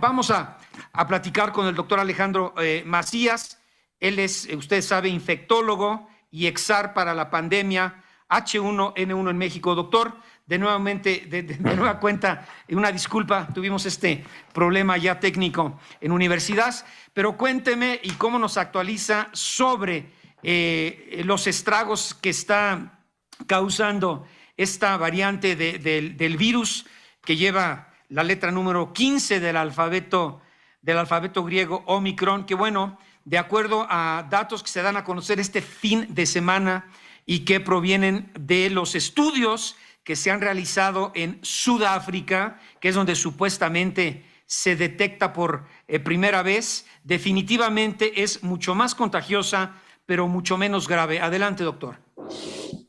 vamos a platicar con el doctor Alejandro Macías. Él es, usted sabe, infectólogo y exar para la pandemia H1N1 en México. Doctor, de nueva cuenta, una disculpa, tuvimos este problema ya técnico en universidad, pero cuénteme y cómo nos actualiza sobre los estragos que está causando esta variante del virus que lleva la letra número 15 del alfabeto griego, Omicron, que bueno, de acuerdo a datos que se dan a conocer este fin de semana y que provienen de los estudios que se han realizado en Sudáfrica, que es donde supuestamente se detecta por primera vez, definitivamente es mucho más contagiosa, pero mucho menos grave. Adelante, doctor.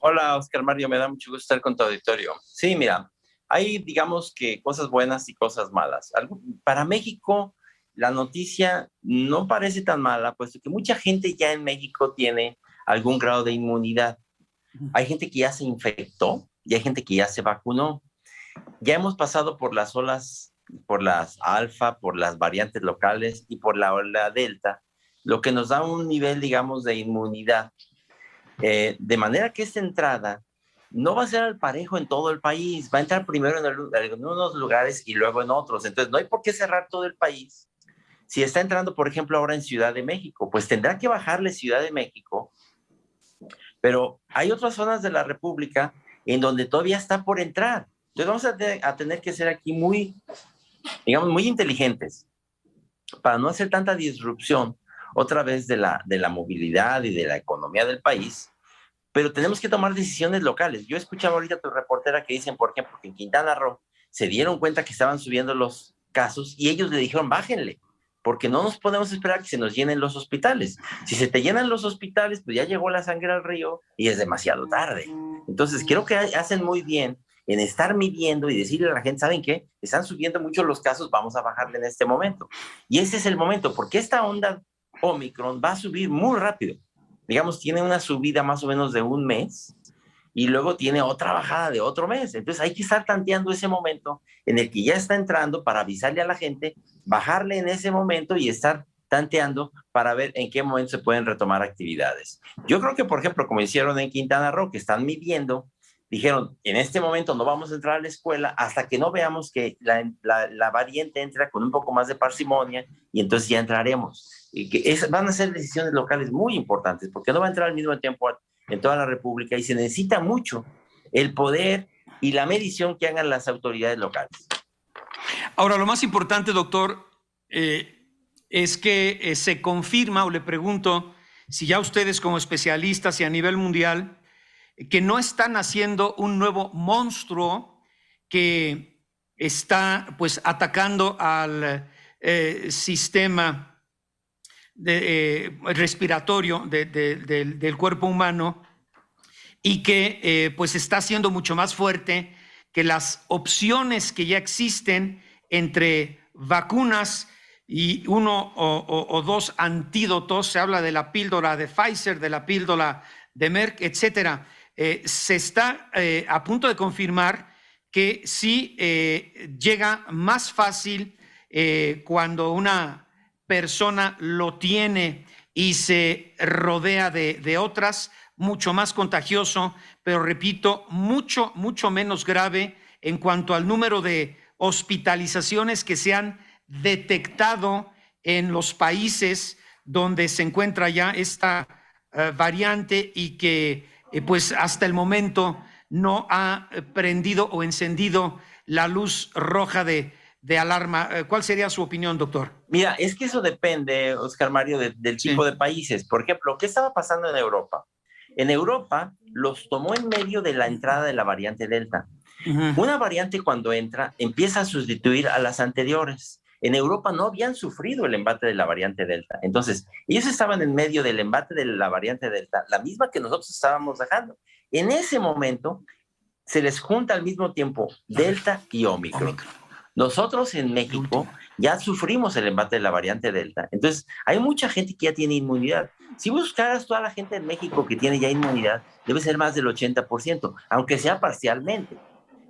Hola, Oscar Mario, me da mucho gusto estar con tu auditorio. Sí, mira, hay, digamos que cosas buenas y cosas malas. Para México, la noticia no parece tan mala, puesto que mucha gente ya en México tiene algún grado de inmunidad. Hay gente que ya se infectó y hay gente que ya se vacunó. Ya hemos pasado por las olas, por las alfa, por las variantes locales y por la ola delta, lo que nos da un nivel, digamos, de inmunidad. De manera que esta entrada no va a ser al parejo en todo el país, va a entrar primero en unos lugares y luego en otros. Entonces, no hay por qué cerrar todo el país. Si está entrando, por ejemplo, ahora en Ciudad de México, pues tendrá que bajarle Ciudad de México, pero hay otras zonas de la República en donde todavía está por entrar. Entonces, vamos a tener que ser aquí muy, digamos, muy inteligentes para no hacer tanta disrupción otra vez de la movilidad y de la economía del país, pero tenemos que tomar decisiones locales. Yo escuchaba ahorita a tu reportera que dicen, por ejemplo, que en Quintana Roo se dieron cuenta que estaban subiendo los casos y ellos le dijeron, bájenle, porque no nos podemos esperar que se nos llenen los hospitales. Si se te llenan los hospitales, pues ya llegó la sangre al río y es demasiado tarde. Entonces, creo que hacen muy bien en estar midiendo y decirle a la gente, ¿saben qué? Están subiendo mucho los casos, vamos a bajarle en este momento. Y ese es el momento, porque esta onda Omicron va a subir muy rápido. Digamos, tiene una subida más o menos de un mes y luego tiene otra bajada de otro mes. Entonces hay que estar tanteando ese momento en el que ya está entrando para avisarle a la gente, bajarle en ese momento y estar tanteando para ver en qué momento se pueden retomar actividades. Yo creo que, por ejemplo, como hicieron en Quintana Roo, que están midiendo, dijeron, en este momento no vamos a entrar a la escuela hasta que no veamos que la variante entra con un poco más de parsimonia y entonces ya entraremos. Y que van a ser decisiones locales muy importantes porque no va a entrar al mismo tiempo en toda la República y se necesita mucho el poder y la medición que hagan las autoridades locales. Ahora, lo más importante, doctor, es que se confirma, o le pregunto, si ya ustedes como especialistas y a nivel mundial, que no están haciendo un nuevo monstruo que está pues atacando al sistema respiratorio del cuerpo humano y que pues está siendo mucho más fuerte que las opciones que ya existen entre vacunas y uno o dos antídotos. Se habla de la píldora de Pfizer, de la píldora de Merck, etcétera. Se está a punto de confirmar que sí llega más fácil cuando una persona lo tiene y se rodea de otras, mucho más contagioso, pero repito, mucho menos grave en cuanto al número de hospitalizaciones que se han detectado en los países donde se encuentra ya esta variante y que pues hasta el momento no ha prendido o encendido la luz roja de alarma. ¿Cuál sería su opinión, doctor? Mira, es que eso depende, Oscar Mario, del tipo de países. Por ejemplo, ¿qué estaba pasando en Europa? En Europa los tomó en medio de la entrada de la variante Delta. Una variante cuando entra empieza a sustituir a las anteriores. En Europa no habían sufrido el embate de la variante Delta. Entonces, ellos estaban en medio del embate de la variante Delta, la misma que nosotros estábamos dejando. En ese momento se les junta al mismo tiempo Delta y Omicron. Nosotros en México ya sufrimos el embate de la variante Delta. Entonces, hay mucha gente que ya tiene inmunidad. Si buscaras toda la gente en México que tiene ya inmunidad, debe ser más del 80%, aunque sea parcialmente.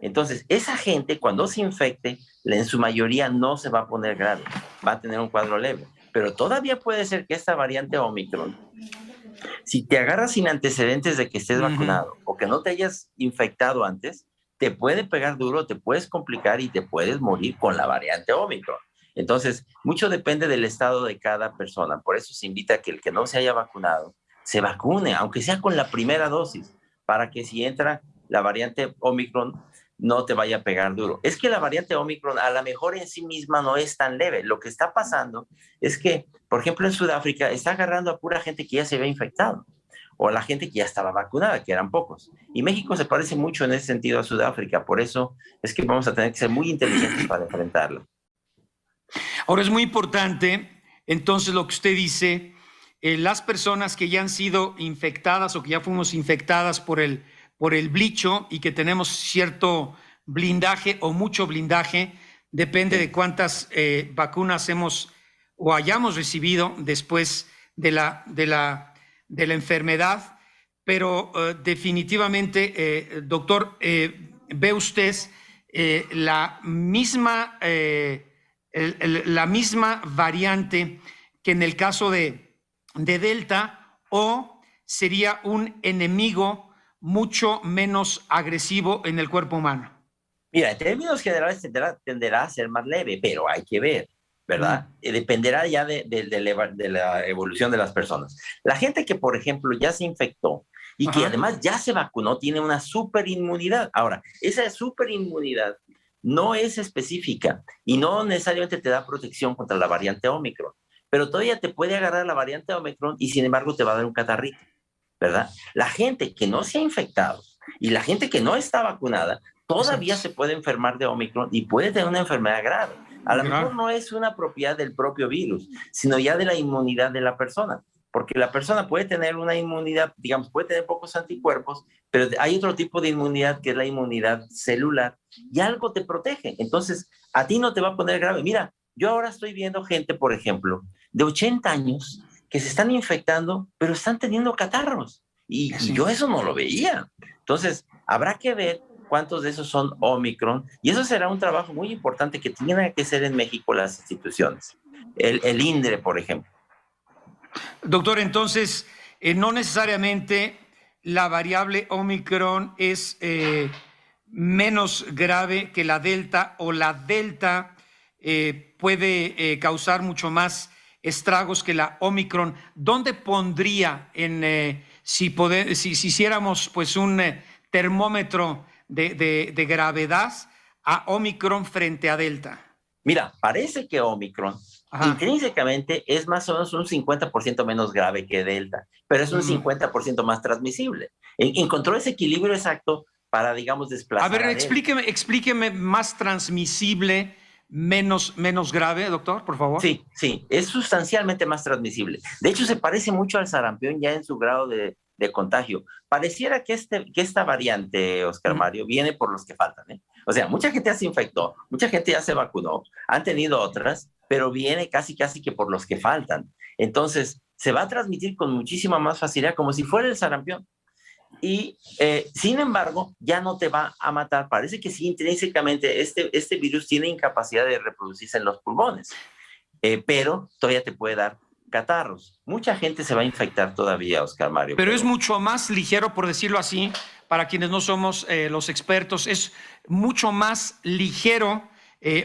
Entonces, esa gente cuando se infecte, en su mayoría no se va a poner grave, va a tener un cuadro leve. Pero todavía puede ser que esta variante Omicron, si te agarras sin antecedentes de que estés vacunado o que no te hayas infectado antes, te puede pegar duro, te puedes complicar y te puedes morir con la variante Omicron. Entonces, mucho depende del estado de cada persona. Por eso se invita a que el que no se haya vacunado se vacune, aunque sea con la primera dosis, para que si entra la variante Omicron no te vaya a pegar duro. Es que la variante Omicron a lo mejor en sí misma no es tan leve. Lo que está pasando es que, por ejemplo, en Sudáfrica está agarrando a pura gente que ya se había infectado o a la gente que ya estaba vacunada, que eran pocos. Y México se parece mucho en ese sentido a Sudáfrica. Por eso es que vamos a tener que ser muy inteligentes para enfrentarla. Ahora es muy importante, entonces, lo que usted dice, las personas que ya han sido infectadas o que ya fuimos infectadas por el bicho y que tenemos cierto blindaje o mucho blindaje, depende de cuántas vacunas hemos o hayamos recibido después de la enfermedad, pero definitivamente, doctor, ve usted la misma variante que en el caso de Delta, o sería un enemigo mucho menos agresivo en el cuerpo humano? Mira, en términos generales tenderá a ser más leve, pero hay que ver, ¿verdad? Dependerá ya de la evolución de las personas. La gente que, por ejemplo, ya se infectó y que además ya se vacunó, tiene una superinmunidad. Ahora, esa superinmunidad no es específica y no necesariamente te da protección contra la variante Omicron, pero todavía te puede agarrar la variante Omicron y sin embargo te va a dar un catarrito, ¿verdad? La gente que no se ha infectado y la gente que no está vacunada todavía se puede enfermar de Omicron y puede tener una enfermedad grave. A lo mejor no es una propiedad del propio virus, sino ya de la inmunidad de la persona, porque la persona puede tener una inmunidad, digamos, puede tener pocos anticuerpos, pero hay otro tipo de inmunidad que es la inmunidad celular y algo te protege. Entonces, a ti no te va a poner grave. Mira, yo ahora estoy viendo gente, por ejemplo, de 80 años que se están infectando, pero están teniendo catarros. Y yo eso no lo veía. Entonces, habrá que ver cuántos de esos son Omicron, y eso será un trabajo muy importante que tienen que hacer en México las instituciones. El INDRE, por ejemplo. Doctor, entonces, no necesariamente la variable Omicron es menos grave que la Delta, o la Delta puede causar mucho más estragos que la Omicron. ¿Dónde pondría si hiciéramos pues un termómetro de gravedad a Omicron frente a Delta? Mira, parece que Omicron intrínsecamente es más o menos un 50% menos grave que Delta, pero es un 50% más transmisible. Encontró ese equilibrio exacto para, digamos, desplazar. A ver, explíqueme más transmisible, menos grave, doctor, por favor. Sí, es sustancialmente más transmisible. De hecho, se parece mucho al sarampión ya en su grado de contagio. Pareciera que esta variante, Oscar Mario, viene por los que faltan, ¿eh? O sea, mucha gente ya se infectó, mucha gente ya se vacunó, han tenido otras, pero viene casi que por los que faltan. Entonces, se va a transmitir con muchísima más facilidad, como si fuera el sarampión. Y, sin embargo, ya no te va a matar. Parece que sí, intrínsecamente, este virus tiene incapacidad de reproducirse en los pulmones, pero todavía te puede dar catarros. Mucha gente se va a infectar todavía, Oscar Mario. Pero es mucho más ligero, por decirlo así, para quienes no somos los expertos, es mucho más ligero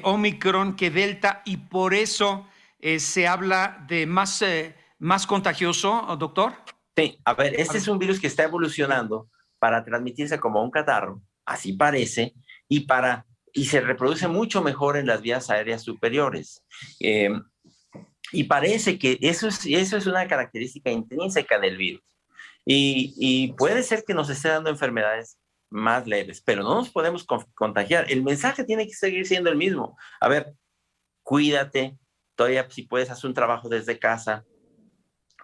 Omicron que Delta, y por eso se habla de más contagioso, doctor. Sí, a ver, este es un virus que está evolucionando para transmitirse como un catarro, así parece, y se reproduce mucho mejor en las vías aéreas superiores. Y parece que eso es una característica intrínseca del virus. Y puede ser que nos esté dando enfermedades más leves, pero no nos podemos contagiar. El mensaje tiene que seguir siendo el mismo. A ver, cuídate, todavía si puedes hacer un trabajo desde casa,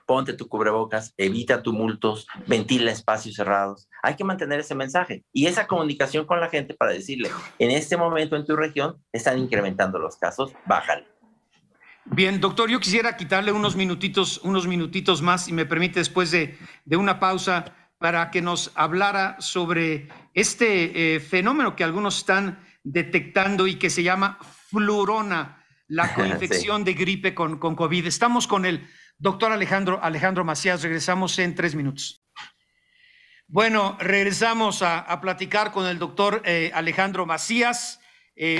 ponte tu cubrebocas, evita tumultos, ventila espacios cerrados. Hay que mantener ese mensaje y esa comunicación con la gente para decirle, en este momento en tu región están incrementando los casos, bájale. Bien, doctor, yo quisiera quitarle unos minutitos más, si me permite, después de una pausa, para que nos hablara sobre fenómeno que algunos están detectando y que se llama flurona, la coinfección de gripe con COVID. Estamos con el doctor Alejandro Macías. Regresamos en 3 minutos. Bueno, regresamos a platicar con el doctor Alejandro Macías.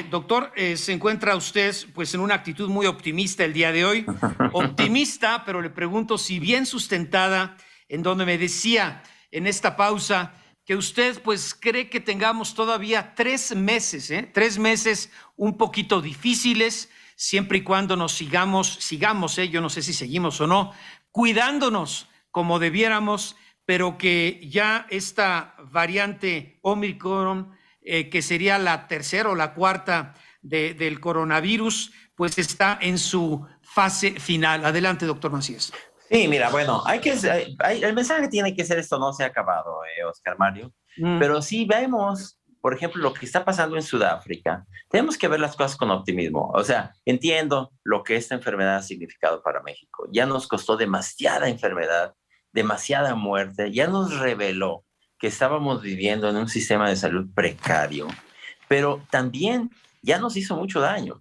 Doctor, se encuentra usted pues en una actitud muy optimista el día de hoy. Optimista, pero le pregunto si bien sustentada, en donde me decía en esta pausa que usted pues cree que tengamos todavía 3 meses, 3 meses un poquito difíciles, siempre y cuando nos sigamos, yo no sé si seguimos o no, cuidándonos como debiéramos, pero que ya esta variante Omicron, que sería la tercera o la cuarta del coronavirus, pues está en su fase final. Adelante, doctor Macías. Sí, mira, bueno, el mensaje tiene que ser: esto no se ha acabado, Oscar Mario, pero sí vemos, por ejemplo, lo que está pasando en Sudáfrica. Tenemos que ver las cosas con optimismo. O sea, entiendo lo que esta enfermedad ha significado para México. Ya nos costó demasiada enfermedad, demasiada muerte, ya nos reveló que estábamos viviendo en un sistema de salud precario, pero también ya nos hizo mucho daño.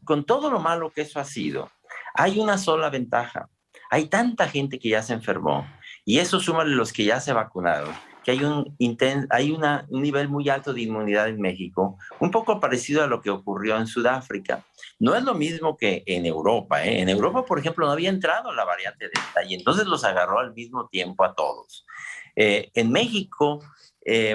Con todo lo malo que eso ha sido, hay una sola ventaja. Hay tanta gente que ya se enfermó, y eso súmale los que ya se vacunaron, que hay un nivel muy alto de inmunidad en México, un poco parecido a lo que ocurrió en Sudáfrica. No es lo mismo que en Europa, ¿eh? En Europa, por ejemplo, no había entrado la variante Delta, y entonces los agarró al mismo tiempo a todos. En México,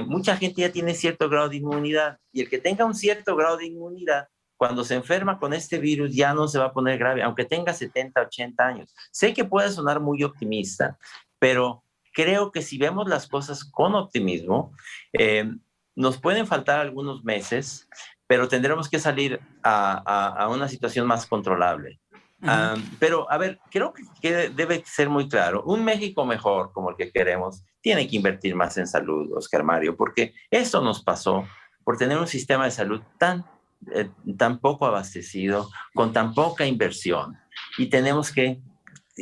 mucha gente ya tiene cierto grado de inmunidad, y el que tenga un cierto grado de inmunidad, cuando se enferma con este virus ya no se va a poner grave, aunque tenga 70, 80 años. Sé que puede sonar muy optimista, pero creo que si vemos las cosas con optimismo, nos pueden faltar algunos meses, pero tendremos que salir a una situación más controlable. Pero, a ver, creo que debe ser muy claro: un México mejor, como el que queremos, tiene que invertir más en salud, Oscar Mario, porque esto nos pasó por tener un sistema de salud tan poco abastecido, con tan poca inversión, y tenemos que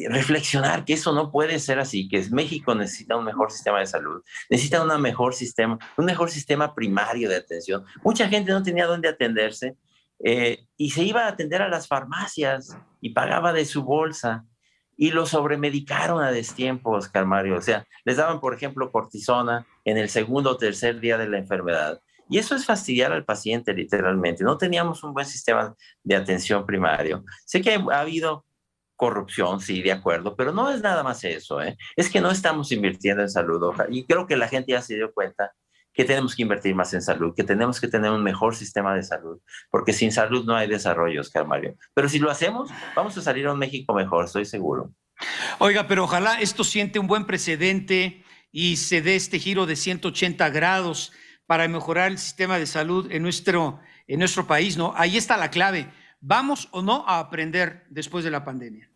reflexionar que eso no puede ser así, que México necesita un mejor sistema de salud, necesita un mejor sistema primario de atención. Mucha gente no tenía dónde atenderse, y se iba a atender a las farmacias y pagaba de su bolsa, y lo sobremedicaron a destiempo, Oscar Mario. O sea, les daban, por ejemplo, cortisona en el segundo o tercer día de la enfermedad. Y eso es fastidiar al paciente, literalmente. No teníamos un buen sistema de atención primario. Sé que ha habido corrupción, sí, de acuerdo, pero no es nada más eso, ¿eh? Es que no estamos invirtiendo en salud. Y creo que la gente ya se dio cuenta que tenemos que invertir más en salud, que tenemos que tener un mejor sistema de salud, porque sin salud no hay desarrollo, Oscar Mario. Pero si lo hacemos, vamos a salir a un México mejor, estoy seguro. Oiga, pero ojalá esto siente un buen precedente y se dé este giro de 180 grados para mejorar el sistema de salud en nuestro país, ¿no? Ahí está la clave. ¿Vamos o no a aprender después de la pandemia?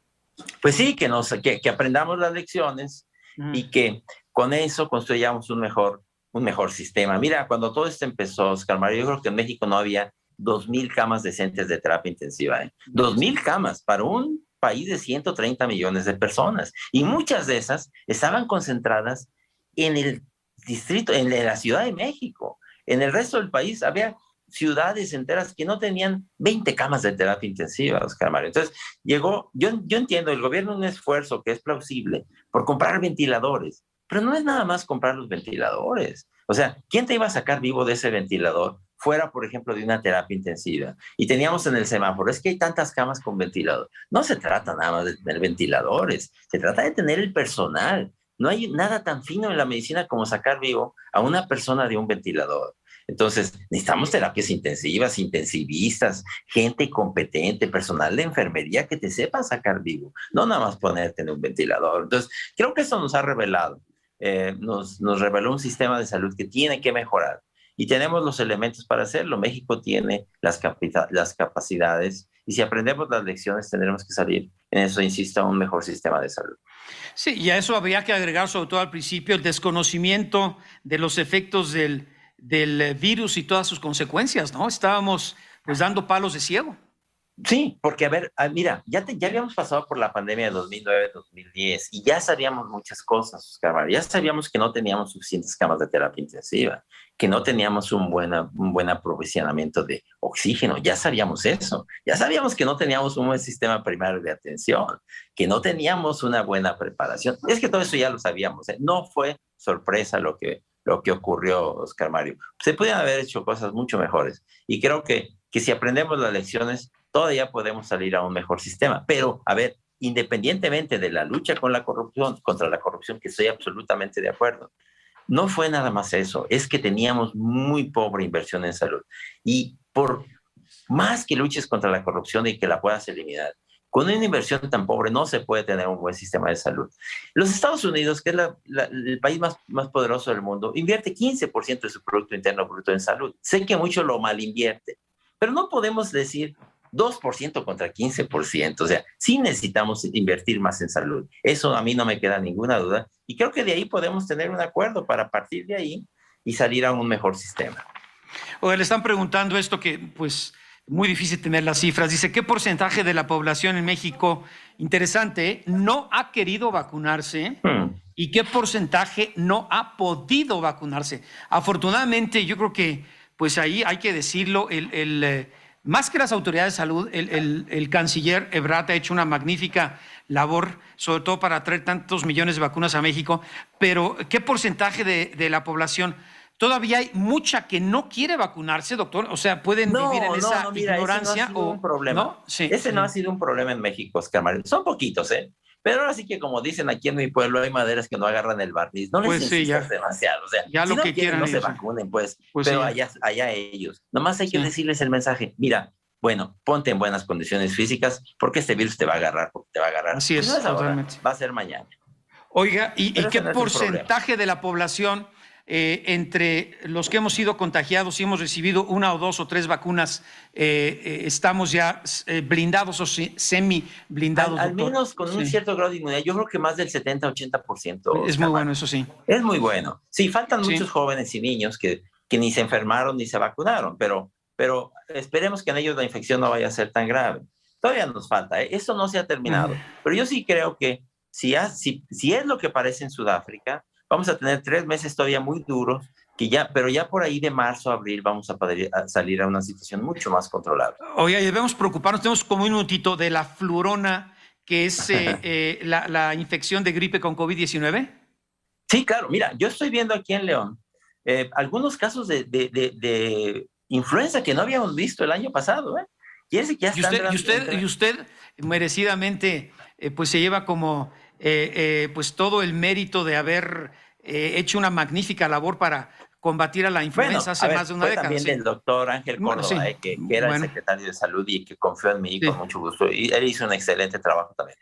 Pues sí, que aprendamos las lecciones y que con eso construyamos un mejor sistema. Mira, cuando todo esto empezó, Oscar Mario, yo creo que en México no había 2,000 camas decentes de terapia intensiva, ¿eh? 2,000 camas para un país de 130 millones de personas. Y muchas de esas estaban concentradas en el distrito, en la Ciudad de México. En el resto del país había ciudades enteras que no tenían 20 camas de terapia intensiva, Oscar Mario. Entonces, yo entiendo, el gobierno un esfuerzo que es plausible por comprar ventiladores, pero no es nada más comprar los ventiladores. O sea, ¿quién te iba a sacar vivo de ese ventilador fuera, por ejemplo, de una terapia intensiva? Y teníamos en el semáforo: es que hay tantas camas con ventilador. No se trata nada más de tener ventiladores, se trata de tener el personal. No hay nada tan fino en la medicina como sacar vivo a una persona de un ventilador. Entonces, necesitamos terapias intensivas, intensivistas, gente competente, personal de enfermería que te sepa sacar vivo, no nada más ponerte en un ventilador. Entonces, creo que eso nos ha revelado, nos reveló un sistema de salud que tiene que mejorar, y tenemos los elementos para hacerlo. México tiene las capacidades, y si aprendemos las lecciones tendremos que salir en eso, insisto, a un mejor sistema de salud. Sí, y a eso habría que agregar, sobre todo al principio, el desconocimiento de los efectos del virus y todas sus consecuencias, ¿no? Estábamos pues dando palos de ciego. Sí, porque a ver, mira, ya habíamos pasado por la pandemia de 2009-2010 y ya sabíamos muchas cosas, Oscar Mario. Ya sabíamos que no teníamos suficientes camas de terapia intensiva, que no teníamos un buen aprovisionamiento de oxígeno. Ya sabíamos eso. Ya sabíamos que no teníamos un buen sistema primario de atención, que no teníamos una buena preparación. Es que todo eso ya lo sabíamos, ¿eh? No fue sorpresa lo que ocurrió, Oscar Mario. Se podían haber hecho cosas mucho mejores y creo que si aprendemos las lecciones todavía podemos salir a un mejor sistema. Pero, a ver, independientemente de la lucha con la corrupción, contra la corrupción, que estoy absolutamente de acuerdo, no fue nada más eso, es que teníamos muy pobre inversión en salud. Y por más que luches contra la corrupción y que la puedas eliminar, con una inversión tan pobre no se puede tener un buen sistema de salud. Los Estados Unidos, que es el país más poderoso del mundo, invierte 15% de su Producto Interno Bruto en salud. Sé que mucho lo mal invierte, pero no podemos decir 2% contra 15%. O sea, sí necesitamos invertir más en salud. Eso a mí no me queda ninguna duda. Y creo que de ahí podemos tener un acuerdo para partir de ahí y salir a un mejor sistema. Oye, le están preguntando esto que, pues, muy difícil tener las cifras. Dice, ¿qué porcentaje de la población en México, interesante, no ha querido vacunarse? ¿Y qué porcentaje no ha podido vacunarse? Afortunadamente, yo creo que, pues ahí hay que decirlo, más que las autoridades de salud, el canciller Ebrard ha hecho una magnífica labor, sobre todo para traer tantos millones de vacunas a México, pero ¿qué porcentaje de la población? Todavía hay mucha que no quiere vacunarse, doctor. O sea, pueden vivir en esa ignorancia. Ese no ha sido un problema. ¿No? Sí, ese no ha sido un problema en México, Oscar Mario. Son poquitos, ¿eh? Pero ahora sí que, como dicen aquí en mi pueblo, hay maderas que no agarran el barniz. No les pues insistas sí, demasiado. O sea, ya si lo no que quieren, quieran no se ellos, vacunen, pues. Pues pero sí, allá ellos. Nomás hay que sí. decirles el mensaje. Mira, bueno, ponte en buenas condiciones físicas porque este virus te va a agarrar, porque te va a agarrar. Así Pues es, no es ahora, totalmente. va a ser mañana. Oiga, ¿y Pero qué ese no es el problema. porcentaje de la población entre los que hemos sido contagiados y hemos recibido una o dos o tres vacunas estamos ya blindados o semi blindados? Al menos con un cierto grado de inmunidad, yo creo que más del 70-80%. Es muy bueno, eso sí. Es muy bueno. Sí, faltan Sí. muchos jóvenes y niños que ni se enfermaron ni se vacunaron, pero esperemos que en ellos la infección no vaya a ser tan grave. Todavía nos falta, ¿eh? Eso no se ha terminado. Pero yo sí creo que si es lo que parece en Sudáfrica, vamos a tener 3 meses todavía muy duros, pero ya por ahí de marzo a abril vamos a poder salir a una situación mucho más controlable. Oye, debemos preocuparnos, tenemos como un minutito de la flurona, que es la infección de gripe con COVID-19. Sí, claro. Mira, yo estoy viendo aquí en León algunos casos de influenza que no habíamos visto el año pasado, ¿eh? Quiere decir que ya están y usted merecidamente pues se lleva como pues todo el mérito de haber hecho una magnífica labor para combatir a la influenza hace más de una década. También del doctor Ángel Córdoba, que era el secretario de Salud y que confió en mí con mucho gusto. Y él hizo un excelente trabajo también.